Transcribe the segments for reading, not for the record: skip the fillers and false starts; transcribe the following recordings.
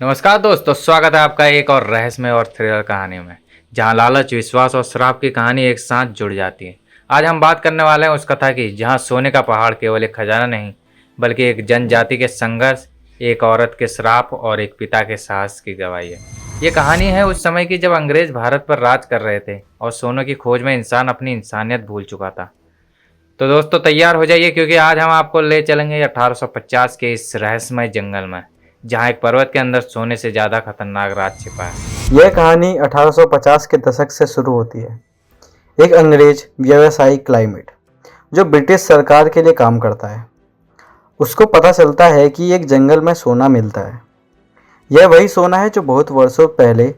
नमस्कार दोस्तों, स्वागत है आपका एक और रहस्यमय और थ्रिलर कहानी में, जहां लालच, विश्वास और श्राप की कहानी एक साथ जुड़ जाती है। आज हम बात करने वाले हैं उस कथा की जहां सोने का पहाड़ केवल एक खजाना नहीं, बल्कि एक जनजाति के संघर्ष, एक औरत के श्राप और एक पिता के साहस की गवाही है। ये कहानी है उस समय की जब अंग्रेज भारत पर राज कर रहे थे और सोने की खोज में इंसान अपनी इंसानियत भूल चुका था। तो दोस्तों तैयार हो जाइए, क्योंकि आज हम आपको ले चलेंगे 1850 के इस रहस्यमय जंगल में, जहां एक पर्वत के अंदर सोने से ज्यादा खतरनाक राज छिपा है। यह कहानी 1850 के दशक से शुरू होती है। एक अंग्रेज व्यवसायी क्लाइमेट जो ब्रिटिश सरकार के लिए काम करता है, उसको पता चलता है कि एक जंगल में सोना मिलता है। यह वही सोना है जो बहुत वर्षों पहले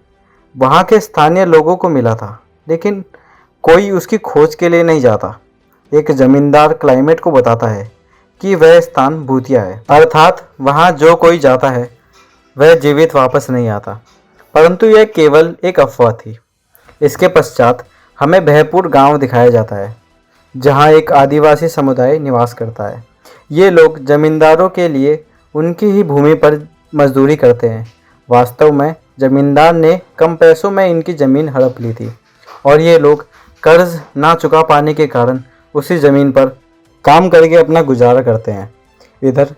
वहाँ के स्थानीय लोगों को मिला था, लेकिन कोई उसकी खोज के लिए नहीं जाता। एक जमींदार क्लाइमेट को बताता है कि वह स्थान भूतिया है, अर्थात वहाँ जो कोई जाता है वह जीवित वापस नहीं आता। परंतु यह केवल एक अफवाह थी। इसके पश्चात हमें भयपुर गांव दिखाया जाता है, जहां एक आदिवासी समुदाय निवास करता है। ये लोग जमींदारों के लिए उनकी ही भूमि पर मजदूरी करते हैं। वास्तव में जमींदार ने कम पैसों में इनकी ज़मीन हड़प ली थी और ये लोग कर्ज ना चुका पाने के कारण उसी ज़मीन पर काम करके अपना गुजारा करते हैं। इधर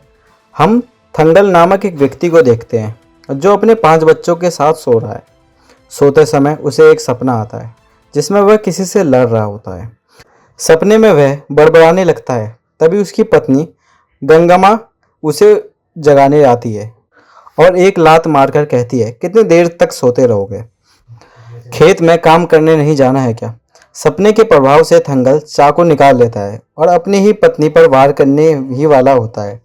हम थंगल नामक एक व्यक्ति को देखते हैं जो अपने 5 बच्चों के साथ सो रहा है। सोते समय उसे एक सपना आता है जिसमें वह किसी से लड़ रहा होता है। सपने में वह बड़बड़ाने लगता है। तभी उसकी पत्नी गंगम्मा उसे जगाने आती है और एक लात मारकर कहती है, कितनी देर तक सोते रहोगे? खेत में काम करने नहीं जाना है क्या? सपने के प्रभाव से थंगल चाकू निकाल लेता है और अपनी ही पत्नी पर वार करने ही वाला होता है,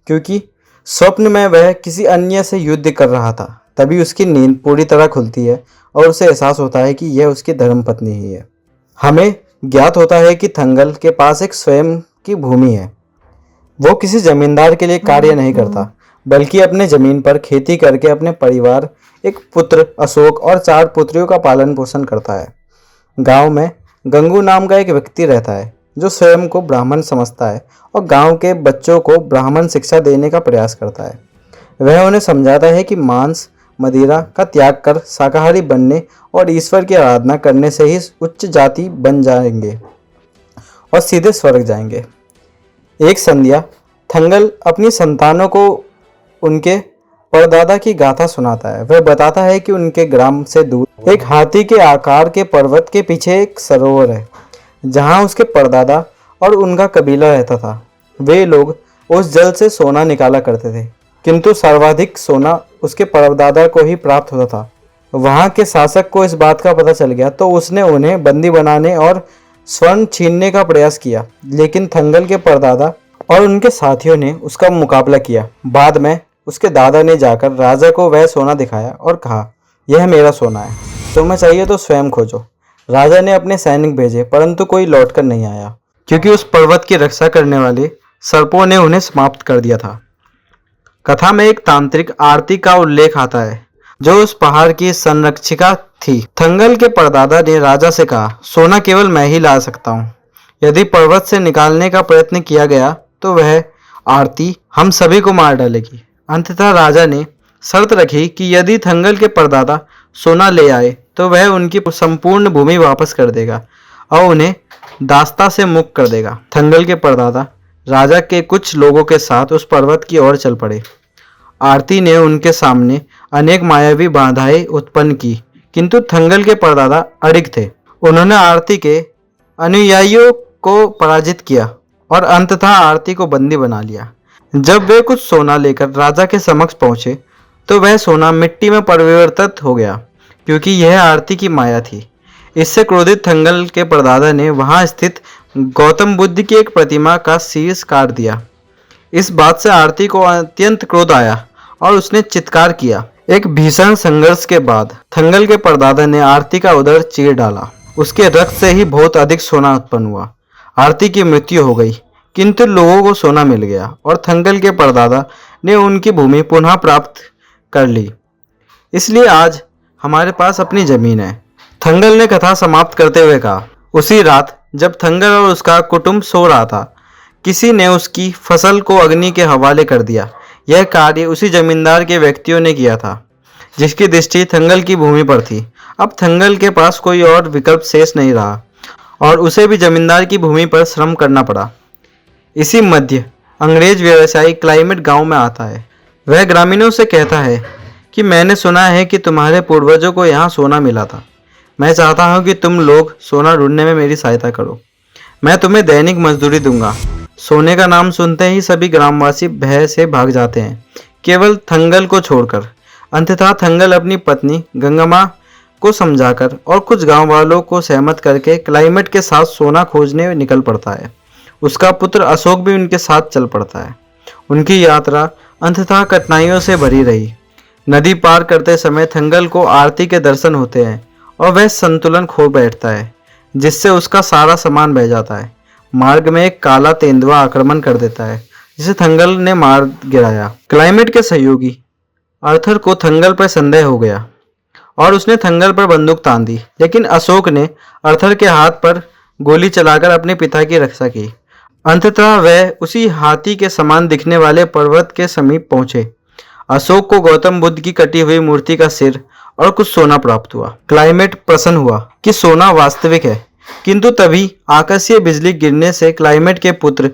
क्योंकि स्वप्न में वह किसी अन्य से युद्ध कर रहा था। तभी उसकी नींद पूरी तरह खुलती है और उसे एहसास होता है कि यह उसकी धर्मपत्नी ही है। हमें ज्ञात होता है कि थंगल के पास एक स्वयं की भूमि है। वो किसी जमींदार के लिए कार्य नहीं करता, बल्कि अपने जमीन पर खेती करके अपने परिवार, एक पुत्र अशोक और 4 पुत्रियों का पालन पोषण करता है। गांव में गंगू नाम का एक व्यक्ति रहता है जो स्वयं को ब्राह्मण समझता है और गांव के बच्चों को ब्राह्मण शिक्षा देने का प्रयास करता है। वह उन्हें समझाता है कि मांस मदिरा का त्याग कर शाकाहारी बनने और ईश्वर की आराधना करने से ही उच्च जाति बन जाएंगे और सीधे स्वर्ग जाएंगे। एक संध्या थंगल अपनी संतानों को उनके परदादा की गाथा सुनाता है। वह बताता है कि उनके ग्राम से दूर एक हाथी के आकार के पर्वत के पीछे एक सरोवर है, जहां उसके परदादा और उनका कबीला रहता था। वे लोग उस जल से सोना निकाला करते थे, किंतु सर्वाधिक सोना उसके परदादा को ही प्राप्त होता था। वहां के शासक को इस बात का पता चल गया तो उसने उन्हें बंदी बनाने और स्वर्ण छीनने का प्रयास किया, लेकिन थंगल के परदादा और उनके साथियों ने उसका मुकाबला किया। बाद में उसके दादा ने जाकर राजा को वह सोना दिखाया और कहा, यह मेरा सोना है, तुम्हें चाहिए तो स्वयं खोजो। राजा ने अपने सैनिक भेजे, परंतु कोई लौटकर नहीं आया, क्योंकि उस पर्वत की रक्षा करने वाले सर्पों ने उन्हें समाप्त कर दिया था। कथा में एक तांत्रिक आरती का उल्लेख आता है, जो उस पहाड़ की संरक्षिका थी। थंगल के परदादा ने राजा से कहा, सोना केवल मैं ही ला सकता हूँ। यदि पर्वत से निकालने का प्रयत्न किया गया तो वह आरती हम सभी को मार डालेगी। अंततः राजा ने शर्त रखी कि यदि थंगल के परदादा सोना ले आए तो वह उनकी संपूर्ण भूमि वापस कर देगा और उन्हें दास्ता से मुक्त कर देगा। थंगल के परदादा राजा के कुछ लोगों के साथ उस पर्वत की ओर चल पड़े। आरती ने उनके सामने अनेक मायावी बाधाएं उत्पन्न की, किंतु थंगल के परदादा अडिग थे। उन्होंने आरती के अनुयायियों को पराजित किया और अंततः आरती को बंदी बना लिया। जब वे कुछ सोना लेकर राजा के समक्ष पहुंचे तो वह सोना मिट्टी में परिवर्तित हो गया, क्योंकि यह आरती की माया थी। इससे क्रोधित थंगल के परदादा ने वहां स्थित गौतम बुद्ध की एक प्रतिमा का शीर्ष काट दिया। इस बात से आरती को अत्यंत क्रोध आया और उसने चित्कार किया। एक भीषण संघर्ष के बाद थंगल के परदादा ने आरती का उदर चीर डाला। उसके रक्त से ही बहुत अधिक सोना उत्पन्न हुआ। आरती की मृत्यु हो गई, किंतु लोगों को सोना मिल गया और थंगल के परदादा ने उनकी भूमि पुनः प्राप्त कर ली। इसलिए आज हमारे पास अपनी जमीन है। थंगल ने कथा समाप्त करते हुए कहा, उसी रात जब थंगल और उसका कुटुंब सो रहा था, किसी ने उसकी फसल को अग्नि के हवाले कर दिया। यह कार्य उसी जमींदार के व्यक्तियों ने किया था जिसकी दृष्टि थंगल की भूमि पर थी। अब थंगल के पास कोई और विकल्प शेष नहीं रहा और उसे भी जमींदार की भूमि पर श्रम करना पड़ा। इसी मध्य अंग्रेज व्यवसायी क्लाइमेट गांव में आता है। वह ग्रामीणों से कहता है कि मैंने सुना है कि तुम्हारे पूर्वजों को यहाँ सोना मिला था। मैं चाहता हूँ कि तुम लोग सोना ढूंढने में मेरी सहायता करो। मैं तुम्हें दैनिक मजदूरी दूंगा। सोने का नाम सुनते ही सभी ग्रामवासी भय से भाग जाते हैं, केवल थंगल को छोड़कर। अंततः थंगल अपनी पत्नी गंगम्मा को समझाकर और कुछ गांव वालों को सहमत करके क्लाइमेट के साथ सोना खोजने निकल पड़ता है। उसका पुत्र अशोक भी उनके साथ चल पड़ता है। उनकी यात्रा अंततः कठिनाइयों से भरी रही। नदी पार करते समय थंगल को आरती के दर्शन होते हैं और वह संतुलन खो बैठता है, जिससे उसका सारा सामान बह जाता है। मार्ग में एक काला तेंदुआ आक्रमण कर देता है, जिसे थंगल ने मार गिराया। क्लाइमेट के सहयोगी आर्थर को थंगल पर संदेह हो गया और उसने थंगल पर बंदूक तान दी, लेकिन अशोक ने आर्थर के हाथ पर गोली चलाकर अपने पिता की रक्षा की। अंततः वह उसी हाथी के समान दिखने वाले पर्वत के समीप पहुंचे। अशोक को गौतम बुद्ध की कटी हुई मूर्ति का सिर और कुछ सोना प्राप्त हुआ। क्लाइमेट प्रसन्न हुआ कि सोना वास्तविक है, किंतु तभी आकाशीय बिजली गिरने से क्लाइमेट के पुत्र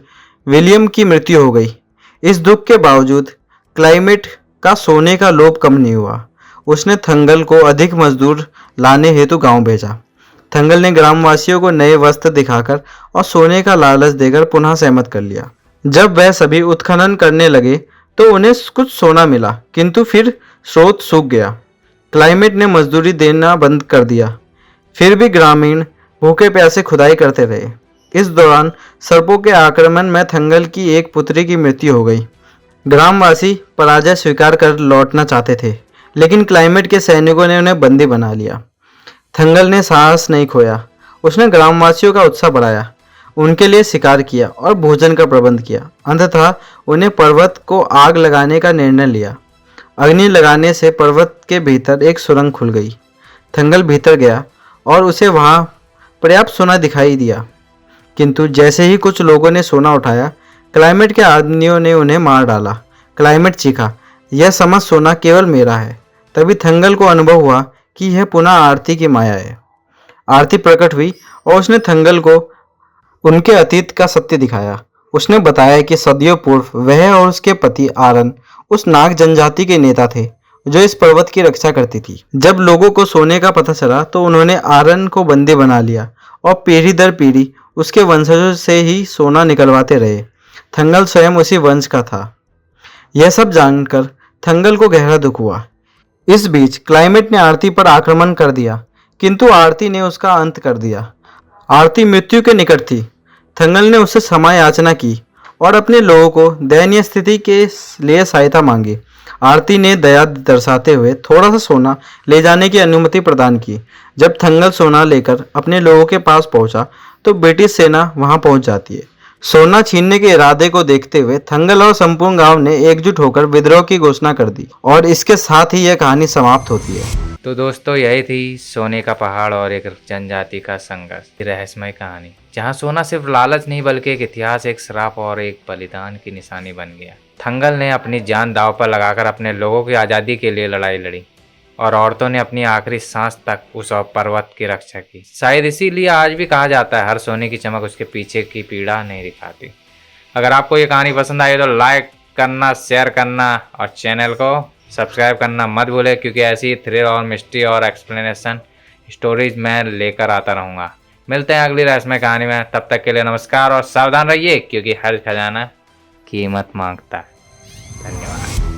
विलियम की मृत्यु हो गई। इस दुख के बावजूद क्लाइमेट का सोने का लोभ कम नहीं हुआ। उसने थंगल को अधिक मजदूर लाने हेतु गांव भेजा। थंगल ने ग्रामवासियों को नए वस्त्र दिखाकर और सोने का लालच देकर पुनः सहमत कर लिया। जब वह सभी उत्खनन करने लगे तो उन्हें कुछ सोना मिला, किंतु फिर स्रोत सूख गया। क्लाइमेट ने मजदूरी देना बंद कर दिया। फिर भी ग्रामीण भूखे प्यासे खुदाई करते रहे। इस दौरान सर्पों के आक्रमण में थंगल की एक पुत्री की मृत्यु हो गई। ग्रामवासी पराजय स्वीकार कर लौटना चाहते थे, लेकिन क्लाइमेट के सैनिकों ने उन्हें बंदी बना लिया। थंगल ने साहस नहीं खोया। उसने ग्रामवासियों का उत्साह बढ़ाया, उनके लिए शिकार किया और भोजन का प्रबंध किया। अंततः उन्हें पर्वत को आग लगाने का निर्णय लिया। अग्नि लगाने से पर्वत के भीतर एक सुरंग खुल गई। थंगल भीतर गया और उसे वहां पर्याप्त सोना दिखाई दिया, किंतु जैसे ही कुछ लोगों ने सोना उठाया, क्लाइमेट के आदमियों ने उन्हें मार डाला। क्लाइमेट चीखा, यह समझ सोना केवल मेरा है। तभी थंगल को अनुभव हुआ कि यह पुनः आरती की माया है। आरती प्रकट हुई और उसने थंगल को उनके अतीत का सत्य दिखाया। उसने बताया कि सदियों पूर्व वह और उसके पति आरन उस नाग जनजाति के नेता थे जो इस पर्वत की रक्षा करती थी। जब लोगों को सोने का पता चला तो उन्होंने आरन को बंदी बना लिया और पीढ़ी दर पीढ़ी उसके वंशजों से ही सोना निकलवाते रहे। थंगल स्वयं उसी वंश का था। यह सब जानकर थंगल को गहरा दुख हुआ। इस बीच क्लाइमेट ने आरती पर आक्रमण कर दिया, किंतु आरती ने उसका अंत कर दिया। आरती मृत्यु के निकट थी। थंगल ने उससे क्षमा याचना की और अपने लोगों को दयनीय स्थिति के लिए सहायता मांगी। आरती ने दया दर्शाते हुए थोड़ा सा सोना ले जाने की अनुमति प्रदान की। जब थंगल सोना लेकर अपने लोगों के पास पहुंचा तो ब्रिटिश सेना वहां पहुंच जाती है। सोना छीनने के इरादे को देखते हुए थंगल और संपूर्ण गांव ने एकजुट होकर विद्रोह की घोषणा कर दी और इसके साथ ही यह कहानी समाप्त होती है। तो दोस्तों, यही थी सोने का पहाड़ और एक जनजाति का संघर्ष की रहस्यमय कहानी, जहां सोना सिर्फ लालच नहीं बल्कि एक इतिहास, एक श्राप और एक बलिदान की निशानी बन गया। थंगल ने अपनी जान दांव पर लगाकर अपने लोगों की आज़ादी के लिए लड़ाई लड़ी और औरतों ने अपनी आखिरी सांस तक उस पर्वत की रक्षा की। शायद इसीलिए आज भी कहा जाता है, हर सोने की चमक उसके पीछे की पीड़ा नहीं दिखाती। अगर आपको ये कहानी पसंद आई तो लाइक करना, शेयर करना और चैनल को सब्सक्राइब करना मत भूलें, क्योंकि ऐसी थ्रिल और मिस्ट्री और एक्सप्लेनेशन स्टोरीज मैं लेकर आता रहूँगा। मिलते हैं अगली रहस्यमय कहानी में। तब तक के लिए नमस्कार और सावधान रहिए, क्योंकि हर खजाना कीमत मांगता है।